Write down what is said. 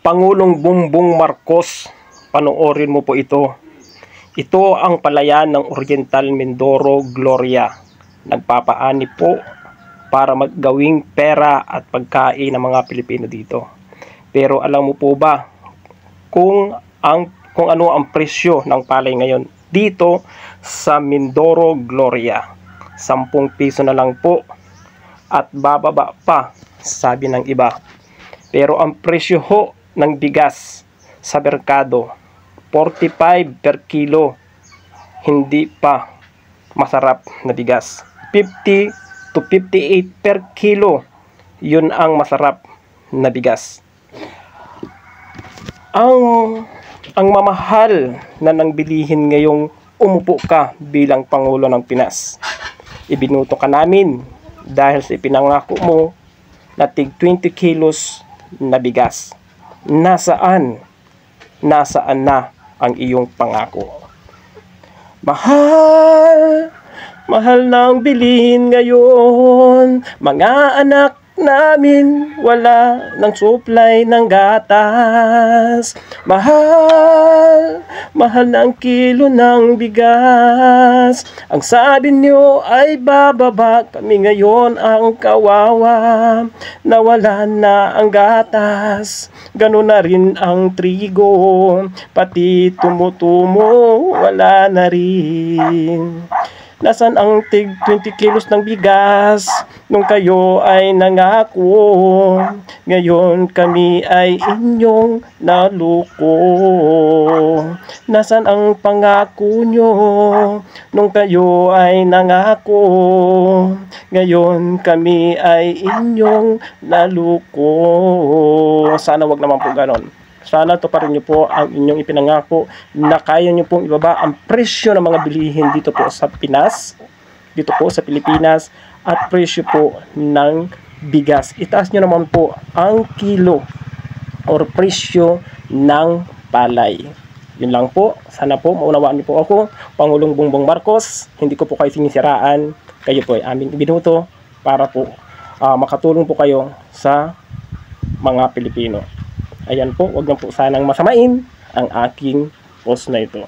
Pangulong Bongbong Marcos, panoorin mo po ito. Ito ang palayan ng Oriental Mindoro Gloria. Nagpapaani po para maggawing pera at pagkain ng mga Pilipino dito. Pero alam mo po ba kung ano ang presyo ng palay ngayon dito sa Mindoro Gloria? 10 piso na lang po at bababa pa, sabi ng iba. Pero ang presyo ho ng bigas sa merkado 45 per kilo, hindi pa masarap na bigas. 50 to 58 per kilo, yun ang masarap na bigas. Ang mamahal na nang bilihin ngayong umupo ka bilang Pangulo ng Pinas. Ibinuto ka namin dahil sa ipinangako mo na tig 20 kilos na bigas. Nasaan na ang iyong pangako? Mahal ng bilihin ngayon. Mga anak namin wala ng supply ng gatas. Mahal ng kilo ng bigas. Ang sabi nyo ay bababa, kami ngayon ang kawawa. Nawalan na ang gatas, ganun na rin ang trigo, pati tumutumo wala na rin. Nasaan ang tig 20 kilos ng bigas nung kayo ay nangako? Ngayon kami ay inyong naluko. Nasaan ang pangako nyo nung kayo ay nangako? Ngayon kami ay inyong naluko. Sana wag naman po ganon. Sana tuparin niyo po ang inyong ipinangako na kaya niyo pong ibaba ang presyo ng mga bilihin dito po sa Pinas, dito po sa Pilipinas, at presyo po ng bigas. Itaas niyo naman po ang kilo or presyo ng palay. Yun lang po. Sana po maunawaan niyo po ako, Pangulong Bongbong Marcos. Hindi ko po kayo sinisiraan. Kayo po ay aming ibinuto para po makatulong po kayo sa mga Pilipino. Ayan po, wag na po sanang masamain ang aking post na ito.